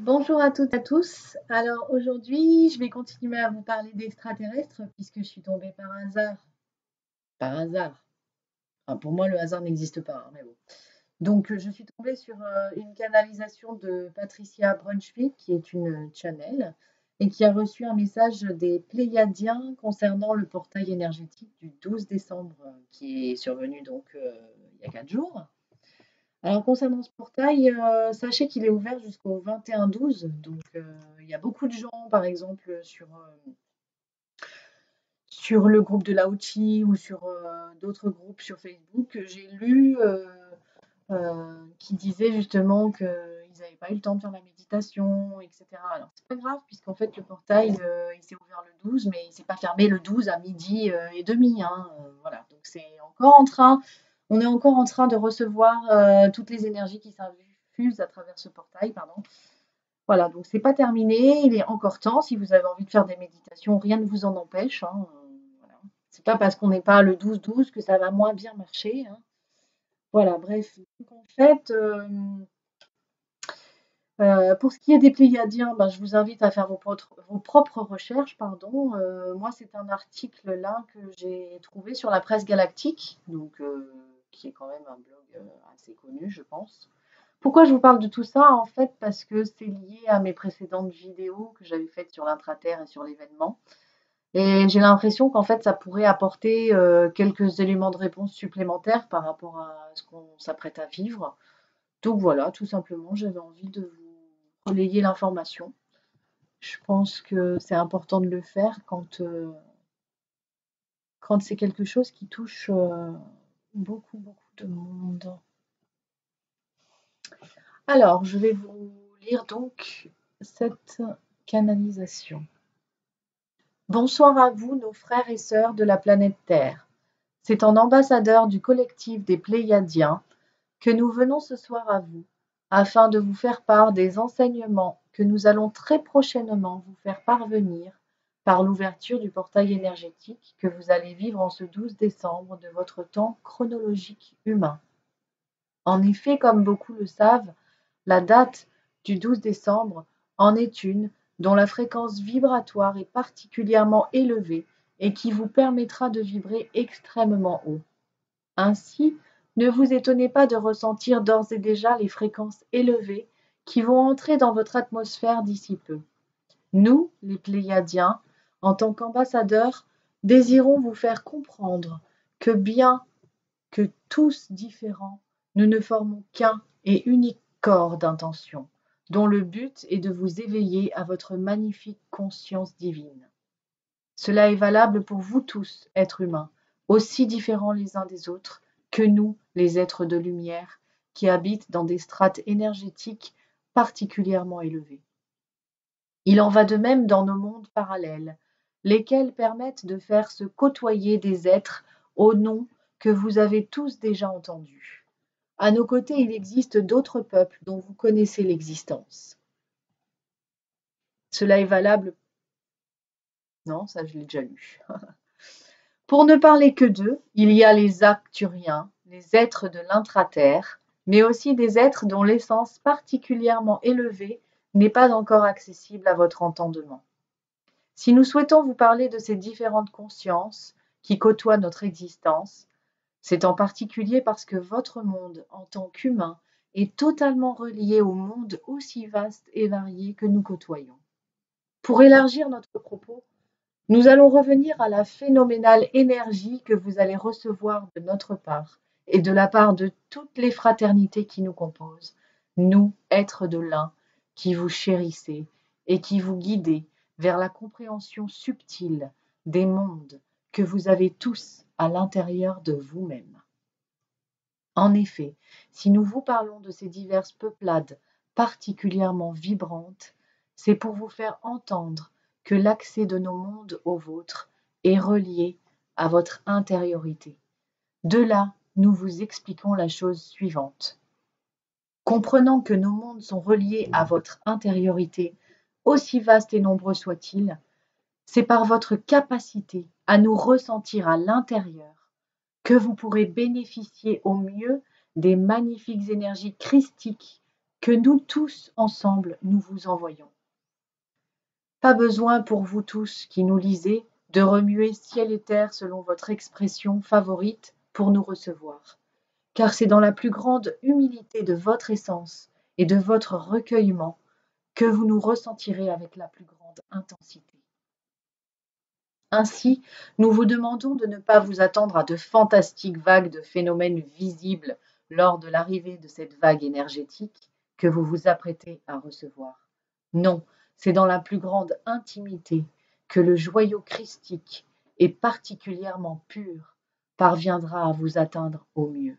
Bonjour à toutes et à tous. Alors aujourd'hui, je vais continuer à vous parler d'extraterrestres puisque je suis tombée par hasard. Par hasard. Enfin, pour moi, le hasard n'existe pas, hein, mais bon. Donc, je suis tombée sur une canalisation de Patricia Brunswick, qui est une channel, et qui a reçu un message des Pléiadiens concernant le portail énergétique du 12 décembre, qui est survenu donc il y a 4 jours. Alors concernant ce portail, sachez qu'il est ouvert jusqu'au 21-12, donc il y a beaucoup de gens, par exemple, sur le groupe de Laochi ou sur d'autres groupes sur Facebook, que j'ai lu qui disaient justement qu'ils n'avaient pas eu le temps de faire la méditation, etc. Alors c'est pas grave, puisqu'en fait le portail, il s'est ouvert le 12, mais il s'est pas fermé le 12 à midi et demi, hein, voilà, donc on est encore en train de recevoir toutes les énergies qui s'infusent à travers ce portail, pardon. Voilà, donc c'est pas terminé, il est encore temps. Si vous avez envie de faire des méditations, rien ne vous en empêche, hein, voilà. C'est pas parce qu'on n'est pas le 12-12 que ça va moins bien marcher, hein. Voilà, bref. Donc en fait, pour ce qui est des Pléiadiens, ben, je vous invite à faire vos propres recherches, pardon. Moi, c'est un article là que j'ai trouvé sur la presse galactique, donc qui est quand même un blog assez connu, je pense. Pourquoi je vous parle de tout ça? En fait, parce que c'est lié à mes précédentes vidéos que j'avais faites sur l'intraterre et sur l'événement. Et j'ai l'impression qu'en fait, ça pourrait apporter quelques éléments de réponse supplémentaires par rapport à ce qu'on s'apprête à vivre. Donc voilà, tout simplement, j'avais envie de vous relayer l'information. Je pense que c'est important de le faire quand c'est quelque chose qui touche beaucoup, beaucoup de monde. Alors, je vais vous lire donc cette canalisation. Bonsoir à vous, nos frères et sœurs de la planète Terre. C'est en ambassadeur du collectif des Pléiadiens que nous venons ce soir à vous, afin de vous faire part des enseignements que nous allons très prochainement vous faire parvenir par l'ouverture du portail énergétique que vous allez vivre en ce 12 décembre de votre temps chronologique humain. En effet, comme beaucoup le savent, la date du 12 décembre en est une dont la fréquence vibratoire est particulièrement élevée et qui vous permettra de vibrer extrêmement haut. Ainsi, ne vous étonnez pas de ressentir d'ores et déjà les fréquences élevées qui vont entrer dans votre atmosphère d'ici peu. Nous, les Pléiadiens, en tant qu'ambassadeurs, désirons vous faire comprendre que bien que tous différents, nous ne formons qu'un et unique corps d'intention, dont le but est de vous éveiller à votre magnifique conscience divine. Cela est valable pour vous tous, êtres humains, aussi différents les uns des autres que nous, les êtres de lumière, qui habitent dans des strates énergétiques particulièrement élevées. Il en va de même dans nos mondes parallèles, lesquels permettent de faire se côtoyer des êtres aux noms que vous avez tous déjà entendus. À nos côtés, il existe d'autres peuples dont vous connaissez l'existence. Cela est valable. Non, ça je l'ai déjà lu. Pour ne parler que d'eux, il y a les Arcturiens, les êtres de l'intraterre, mais aussi des êtres dont l'essence particulièrement élevée n'est pas encore accessible à votre entendement. Si nous souhaitons vous parler de ces différentes consciences qui côtoient notre existence, c'est en particulier parce que votre monde, en tant qu'humain, est totalement relié au monde aussi vaste et varié que nous côtoyons. Pour élargir notre propos, nous allons revenir à la phénoménale énergie que vous allez recevoir de notre part et de la part de toutes les fraternités qui nous composent, nous, êtres de l'un, qui vous chérissez et qui vous guidez vers la compréhension subtile des mondes que vous avez tous à l'intérieur de vous-même. En effet, si nous vous parlons de ces diverses peuplades particulièrement vibrantes, c'est pour vous faire entendre que l'accès de nos mondes au vôtre est relié à votre intériorité. De là, nous vous expliquons la chose suivante. Comprenant que nos mondes sont reliés à votre intériorité, aussi vaste et nombreux soient-ils, c'est par votre capacité à nous ressentir à l'intérieur que vous pourrez bénéficier au mieux des magnifiques énergies christiques que nous tous ensemble nous vous envoyons. Pas besoin pour vous tous qui nous lisez de remuer ciel et terre selon votre expression favorite pour nous recevoir, car c'est dans la plus grande humilité de votre essence et de votre recueillement que vous nous ressentirez avec la plus grande intensité. Ainsi, nous vous demandons de ne pas vous attendre à de fantastiques vagues de phénomènes visibles lors de l'arrivée de cette vague énergétique que vous vous apprêtez à recevoir. Non, c'est dans la plus grande intimité que le joyau christique, et particulièrement pur, parviendra à vous atteindre au mieux.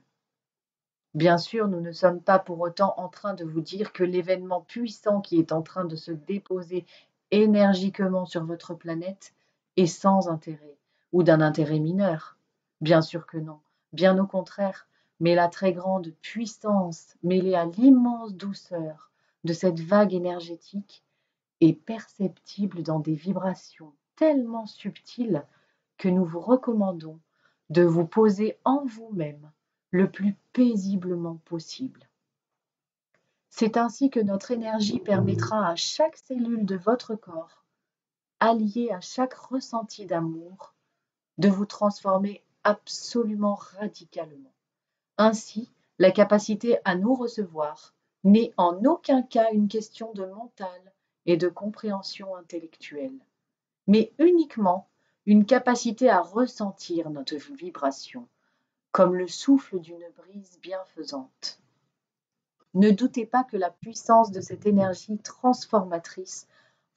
Bien sûr, nous ne sommes pas pour autant en train de vous dire que l'événement puissant qui est en train de se déposer énergiquement sur votre planète est sans intérêt ou d'un intérêt mineur. Bien sûr que non, bien au contraire, mais la très grande puissance mêlée à l'immense douceur de cette vague énergétique est perceptible dans des vibrations tellement subtiles que nous vous recommandons de vous poser en vous-même le plus paisiblement possible. C'est ainsi que notre énergie permettra à chaque cellule de votre corps, alliée à chaque ressenti d'amour, de vous transformer absolument radicalement. Ainsi, la capacité à nous recevoir n'est en aucun cas une question de mental et de compréhension intellectuelle, mais uniquement une capacité à ressentir notre vibration, comme le souffle d'une brise bienfaisante. Ne doutez pas que la puissance de cette énergie transformatrice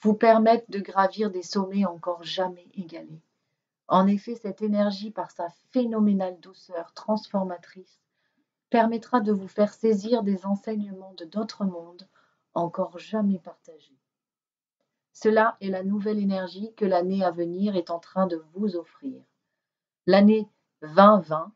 vous permette de gravir des sommets encore jamais égalés. En effet, cette énergie, par sa phénoménale douceur transformatrice, permettra de vous faire saisir des enseignements de notre monde encore jamais partagés. Cela est la nouvelle énergie que l'année à venir est en train de vous offrir. L'année 2020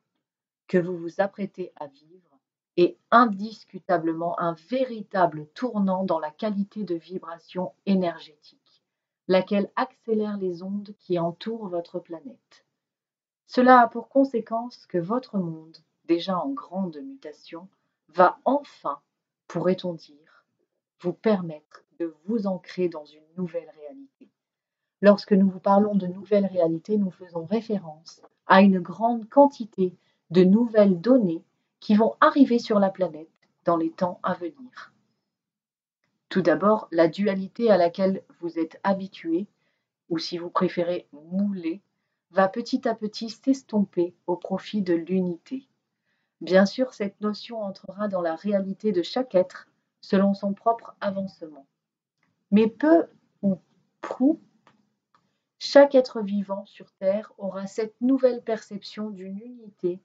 que vous vous apprêtez à vivre est indiscutablement un véritable tournant dans la qualité de vibration énergétique, laquelle accélère les ondes qui entourent votre planète. Cela a pour conséquence que votre monde, déjà en grande mutation, va enfin, pourrait-on dire, vous permettre de vous ancrer dans une nouvelle réalité. Lorsque nous vous parlons de nouvelle réalité, nous faisons référence à une grande quantité de nouvelles données qui vont arriver sur la planète dans les temps à venir. Tout d'abord, la dualité à laquelle vous êtes habitués, ou si vous préférez moulés, va petit à petit s'estomper au profit de l'unité. Bien sûr, cette notion entrera dans la réalité de chaque être selon son propre avancement. Mais peu ou prou, chaque être vivant sur Terre aura cette nouvelle perception d'une unité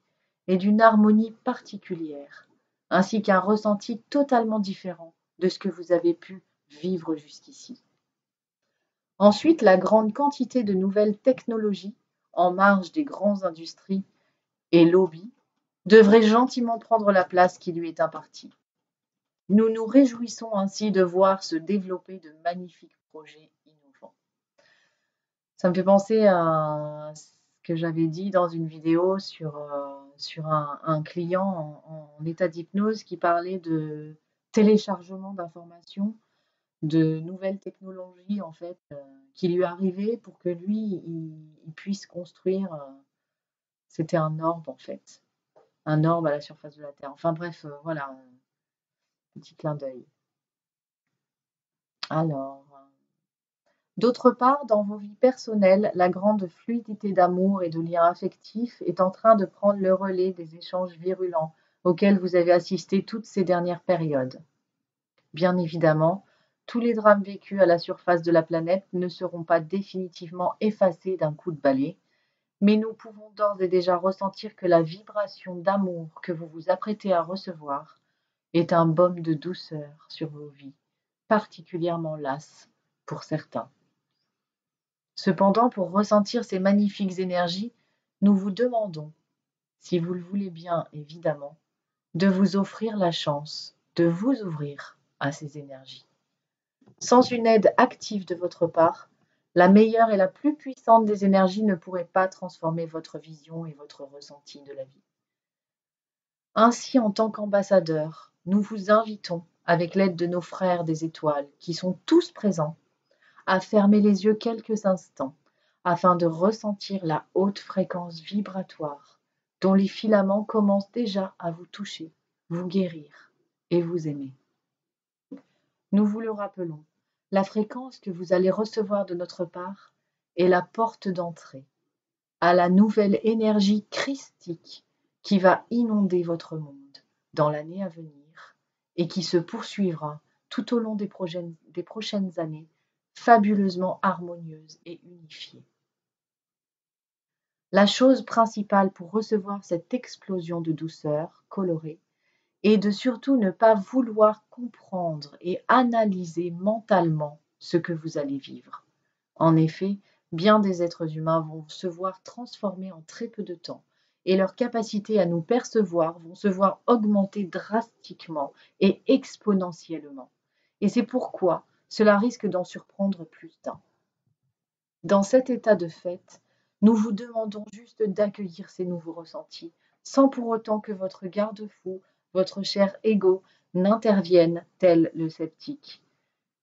et d'une harmonie particulière, ainsi qu'un ressenti totalement différent de ce que vous avez pu vivre jusqu'ici. Ensuite, la grande quantité de nouvelles technologies en marge des grandes industries et lobbies devrait gentiment prendre la place qui lui est impartie. Nous nous réjouissons ainsi de voir se développer de magnifiques projets innovants. Ça me fait penser à ce que j'avais dit dans une vidéo sur un client en état d'hypnose qui parlait de téléchargement d'informations, de nouvelles technologies en fait, qui lui arrivaient pour que lui, il puisse construire, c'était un orbe en fait, un orbe à la surface de la Terre. Enfin bref, voilà, petit clin d'œil. Alors, d'autre part, dans vos vies personnelles, la grande fluidité d'amour et de liens affectifs est en train de prendre le relais des échanges virulents auxquels vous avez assisté toutes ces dernières périodes. Bien évidemment, tous les drames vécus à la surface de la planète ne seront pas définitivement effacés d'un coup de balai, mais nous pouvons d'ores et déjà ressentir que la vibration d'amour que vous vous apprêtez à recevoir est un baume de douceur sur vos vies, particulièrement lasses pour certains. Cependant, pour ressentir ces magnifiques énergies, nous vous demandons, si vous le voulez bien évidemment, de vous offrir la chance de vous ouvrir à ces énergies. Sans une aide active de votre part, la meilleure et la plus puissante des énergies ne pourrait pas transformer votre vision et votre ressenti de la vie. Ainsi, en tant qu'ambassadeur, nous vous invitons avec l'aide de nos frères des étoiles, qui sont tous présents, à fermer les yeux quelques instants, afin de ressentir la haute fréquence vibratoire dont les filaments commencent déjà à vous toucher, vous guérir et vous aimer. Nous vous le rappelons, la fréquence que vous allez recevoir de notre part est la porte d'entrée à la nouvelle énergie christique qui va inonder votre monde dans l'année à venir et qui se poursuivra tout au long des prochaines années, fabuleusement harmonieuses et unifiées. La chose principale pour recevoir cette explosion de douceur colorée est de surtout ne pas vouloir comprendre et analyser mentalement ce que vous allez vivre. En effet, bien des êtres humains vont se voir transformés en très peu de temps et leur capacité à nous percevoir vont se voir augmenter drastiquement et exponentiellement. Et c'est pourquoi cela risque d'en surprendre plus d'un. Dans cet état de fait, nous vous demandons juste d'accueillir ces nouveaux ressentis, sans pour autant que votre garde-fou, votre cher ego, n'intervienne tel le sceptique,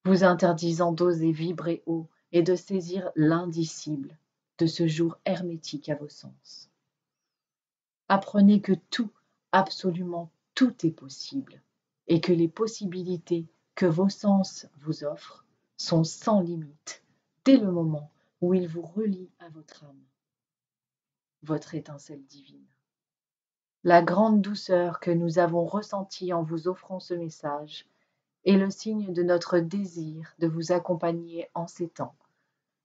vous interdisant d'oser vibrer haut et de saisir l'indicible de ce jour hermétique à vos sens. Apprenez que tout, absolument tout est possible, et que les possibilités que vos sens vous offrent sont sans limite, dès le moment où ils vous relient à votre âme, votre étincelle divine. La grande douceur que nous avons ressentie en vous offrant ce message est le signe de notre désir de vous accompagner en ces temps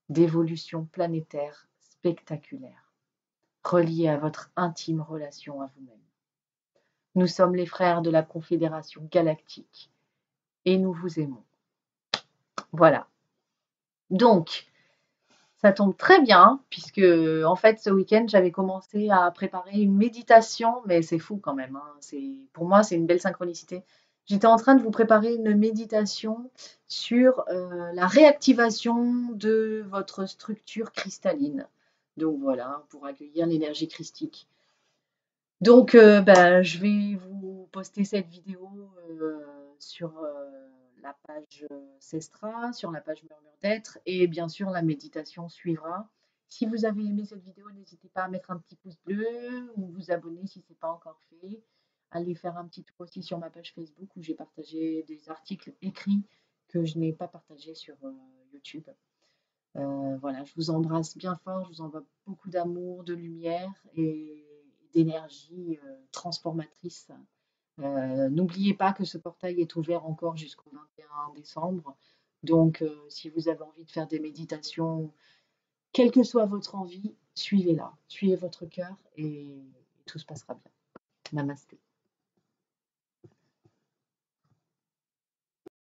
d'évolution planétaire spectaculaire, reliée à votre intime relation à vous-même. Nous sommes les frères de la Confédération galactique et nous vous aimons. Voilà. Donc, ça tombe très bien, puisque en fait, ce week-end, j'avais commencé à préparer une méditation, mais c'est fou quand même, hein. Pour moi, c'est une belle synchronicité. J'étais en train de vous préparer une méditation sur la réactivation de votre structure cristalline. Donc voilà, pour accueillir l'énergie christique. Donc, je vais vous poster cette vidéo sur la page Sestra, sur la page Murmure d'être, et bien sûr, la méditation suivra. Si vous avez aimé cette vidéo, n'hésitez pas à mettre un petit pouce bleu ou vous abonner si ce n'est pas encore fait. Allez faire un petit tour aussi sur ma page Facebook où j'ai partagé des articles écrits que je n'ai pas partagés sur YouTube. Voilà, je vous embrasse bien fort, je vous envoie beaucoup d'amour, de lumière et d'énergie transformatrice. N'oubliez pas que ce portail est ouvert encore jusqu'au 21 décembre. Donc, si vous avez envie de faire des méditations, quelle que soit votre envie, suivez-la, suivez votre cœur et tout se passera bien. Namasté.